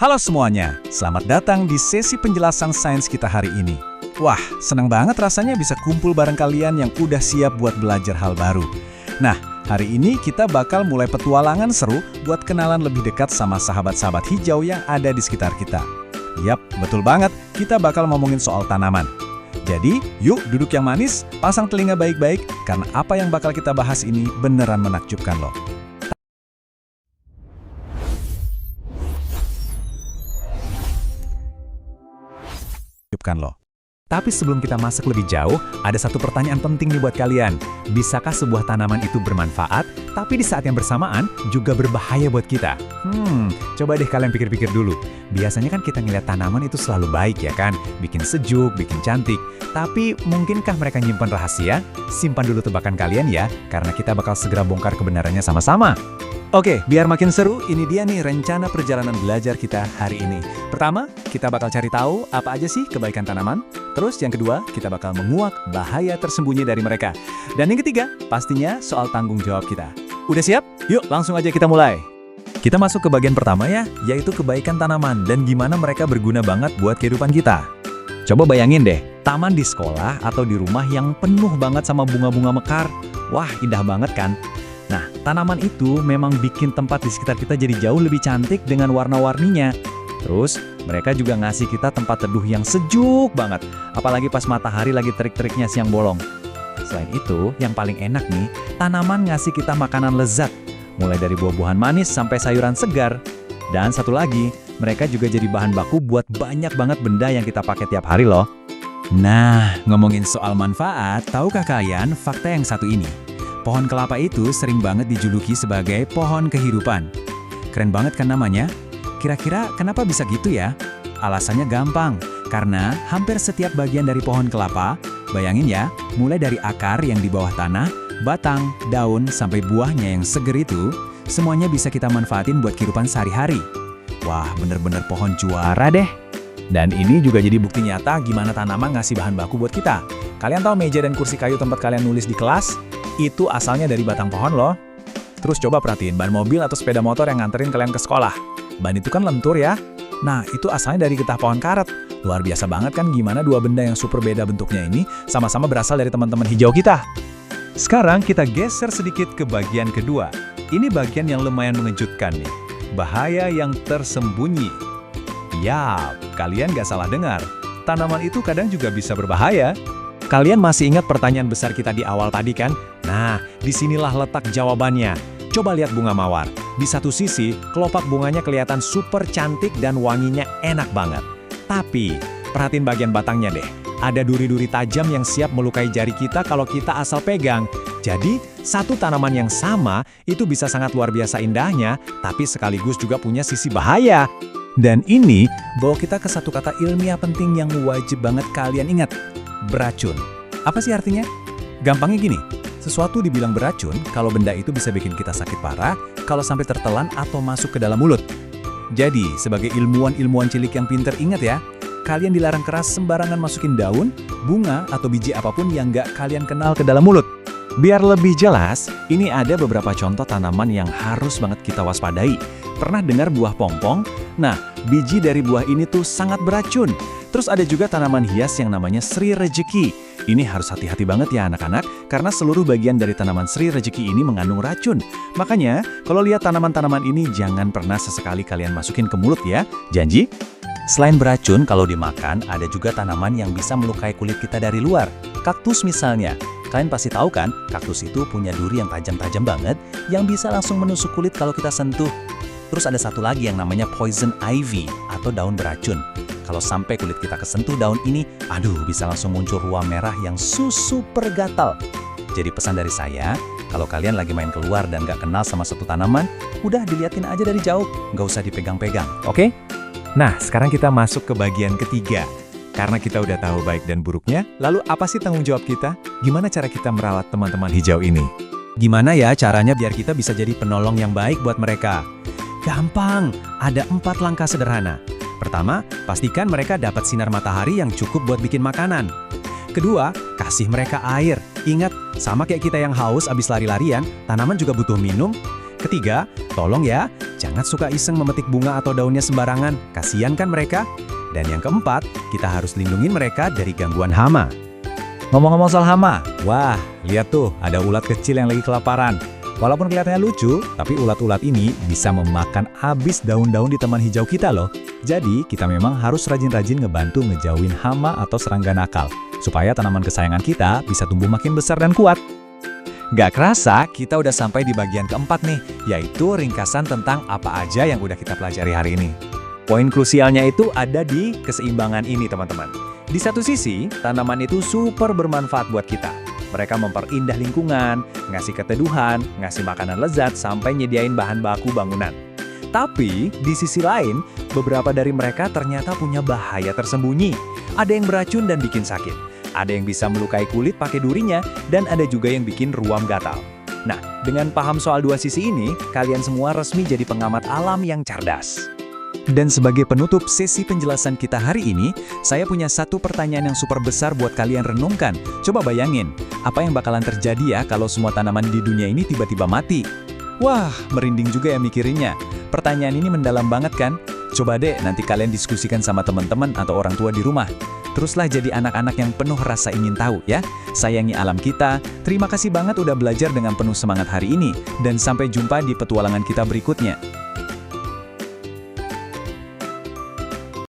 Halo semuanya, selamat datang di sesi penjelasan sains kita hari ini. Wah, senang banget rasanya bisa kumpul bareng kalian yang udah siap buat belajar hal baru. Nah, hari ini kita bakal mulai petualangan seru buat kenalan lebih dekat sama sahabat-sahabat hijau yang ada di sekitar kita. Yap, betul banget, kita bakal ngomongin soal tanaman. Jadi, yuk duduk yang manis, pasang telinga baik-baik, karena apa yang bakal kita bahas ini beneran menakjubkan loh. Tapi sebelum kita masuk lebih jauh, ada satu pertanyaan penting nih buat kalian. Bisakah sebuah tanaman itu bermanfaat, tapi di saat yang bersamaan juga berbahaya buat kita? Coba deh kalian pikir-pikir dulu. Biasanya kan kita ngeliat tanaman itu selalu baik ya kan? Bikin sejuk, bikin cantik. Tapi mungkinkah mereka nyimpan rahasia? Simpan dulu tebakan kalian ya, karena kita bakal segera bongkar kebenarannya sama-sama. Oke, biar makin seru, ini dia nih rencana perjalanan belajar kita hari ini. Pertama, kita bakal cari tahu apa aja sih kebaikan tanaman. Terus yang kedua, kita bakal menguak bahaya tersembunyi dari mereka. Dan yang ketiga, pastinya soal tanggung jawab kita. Udah siap? Yuk langsung aja kita mulai. Kita masuk ke bagian pertama ya, yaitu kebaikan tanaman dan gimana mereka berguna banget buat kehidupan kita. Coba bayangin deh, taman di sekolah atau di rumah yang penuh banget sama bunga-bunga mekar. Wah, indah banget kan? Nah, tanaman itu memang bikin tempat di sekitar kita jadi jauh lebih cantik dengan warna-warninya. Terus, mereka juga ngasih kita tempat teduh yang sejuk banget, apalagi pas matahari lagi terik-teriknya siang bolong. Selain itu, yang paling enak nih, tanaman ngasih kita makanan lezat, mulai dari buah-buahan manis sampai sayuran segar. Dan satu lagi, mereka juga jadi bahan baku buat banyak banget benda yang kita pakai tiap hari loh. Nah, ngomongin soal manfaat, tahukah kalian fakta yang satu ini? Pohon kelapa itu sering banget dijuluki sebagai pohon kehidupan. Keren banget kan namanya? Kira-kira kenapa bisa gitu ya? Alasannya gampang, karena hampir setiap bagian dari pohon kelapa, bayangin ya, mulai dari akar yang di bawah tanah, batang, daun, sampai buahnya yang seger itu, semuanya bisa kita manfaatin buat kehidupan sehari-hari. Wah, bener-bener pohon juara deh. Dan ini juga jadi bukti nyata gimana tanaman ngasih bahan baku buat kita. Kalian tahu meja dan kursi kayu tempat kalian nulis di kelas? Itu asalnya dari batang pohon loh. Terus coba perhatiin ban mobil atau sepeda motor yang nganterin kalian ke sekolah. Ban itu kan lentur ya. Nah, itu asalnya dari getah pohon karet. Luar biasa banget kan gimana dua benda yang super beda bentuknya ini sama-sama berasal dari teman-teman hijau kita. Sekarang kita geser sedikit ke bagian kedua. Ini bagian yang lumayan mengejutkan nih. Bahaya yang tersembunyi. Yap, kalian gak salah dengar. Tanaman itu kadang juga bisa berbahaya. Kalian masih ingat pertanyaan besar kita di awal tadi kan? Nah, disinilah letak jawabannya. Coba lihat bunga mawar. Di satu sisi, kelopak bunganya kelihatan super cantik dan wanginya enak banget. Tapi, perhatiin bagian batangnya deh. Ada duri-duri tajam yang siap melukai jari kita kalau kita asal pegang. Jadi, satu tanaman yang sama itu bisa sangat luar biasa indahnya, tapi sekaligus juga punya sisi bahaya. Dan ini bawa kita ke satu kata ilmiah penting yang wajib banget kalian ingat. Beracun. Apa sih artinya? Gampangnya gini, sesuatu dibilang beracun kalau benda itu bisa bikin kita sakit parah kalau sampai tertelan atau masuk ke dalam mulut. Jadi, sebagai ilmuwan-ilmuwan cilik yang pinter ingat ya, kalian dilarang keras sembarangan masukin daun, bunga, atau biji apapun yang nggak kalian kenal ke dalam mulut. Biar lebih jelas, ini ada beberapa contoh tanaman yang harus banget kita waspadai. Pernah dengar buah pompong? Nah, biji dari buah ini tuh sangat beracun. Terus ada juga tanaman hias yang namanya Sri Rejeki. Ini harus hati-hati banget ya anak-anak, karena seluruh bagian dari tanaman Sri Rejeki ini mengandung racun. Makanya, kalau lihat tanaman-tanaman ini jangan pernah sesekali kalian masukin ke mulut ya. Janji? Selain beracun, kalau dimakan, ada juga tanaman yang bisa melukai kulit kita dari luar. Kaktus misalnya. Kalian pasti tahu kan, kaktus itu punya duri yang tajam-tajam banget, yang bisa langsung menusuk kulit kalau kita sentuh. Terus ada satu lagi yang namanya poison ivy, atau daun beracun. Kalau sampai kulit kita kesentuh daun ini, aduh bisa langsung muncul ruam merah yang super gatal. Jadi pesan dari saya, kalau kalian lagi main keluar dan gak kenal sama satu tanaman, udah diliatin aja dari jauh, gak usah dipegang-pegang, oke? Nah, sekarang kita masuk ke bagian ketiga. Karena kita udah tahu baik dan buruknya, lalu apa sih tanggung jawab kita? Gimana cara kita merawat teman-teman hijau ini? Gimana ya caranya biar kita bisa jadi penolong yang baik buat mereka? Gampang, ada 4 langkah sederhana. Pertama, pastikan mereka dapat sinar matahari yang cukup buat bikin makanan. Kedua, kasih mereka air. Ingat, sama kayak kita yang haus abis lari-larian, tanaman juga butuh minum. Ketiga, tolong ya, Jangan suka iseng memetik bunga atau daunnya sembarangan, kasihan kan mereka? Dan yang keempat, kita harus lindungi mereka dari gangguan hama. Ngomong-ngomong soal hama, wah, lihat tuh, ada ulat kecil yang lagi kelaparan. Walaupun kelihatannya lucu, tapi ulat-ulat ini bisa memakan habis daun-daun di taman hijau kita loh. Jadi, kita memang harus rajin-rajin ngebantu ngejauhin hama atau serangga nakal, supaya tanaman kesayangan kita bisa tumbuh makin besar dan kuat. Gak kerasa, kita udah sampai di bagian keempat nih, yaitu ringkasan tentang apa aja yang udah kita pelajari hari ini. Poin krusialnya itu ada di keseimbangan ini, teman-teman. Di satu sisi, tanaman itu super bermanfaat buat kita. Mereka memperindah lingkungan, ngasih keteduhan, ngasih makanan lezat, sampai nyediain bahan baku bangunan. Tapi, di sisi lain, beberapa dari mereka ternyata punya bahaya tersembunyi. Ada yang beracun dan bikin sakit. Ada yang bisa melukai kulit pakai durinya, dan ada juga yang bikin ruam gatal. Nah, dengan paham soal dua sisi ini, kalian semua resmi jadi pengamat alam yang cerdas. Dan sebagai penutup sesi penjelasan kita hari ini, saya punya satu pertanyaan yang super besar buat kalian renungkan. Coba bayangin, apa yang bakalan terjadi ya kalau semua tanaman di dunia ini tiba-tiba mati? Wah, merinding juga ya mikirinnya. Pertanyaan ini mendalam banget kan? Coba deh nanti kalian diskusikan sama teman-teman atau orang tua di rumah. Teruslah jadi anak-anak yang penuh rasa ingin tahu ya. Sayangi alam kita. Terima kasih banget udah belajar dengan penuh semangat hari ini. Dan sampai jumpa di petualangan kita berikutnya.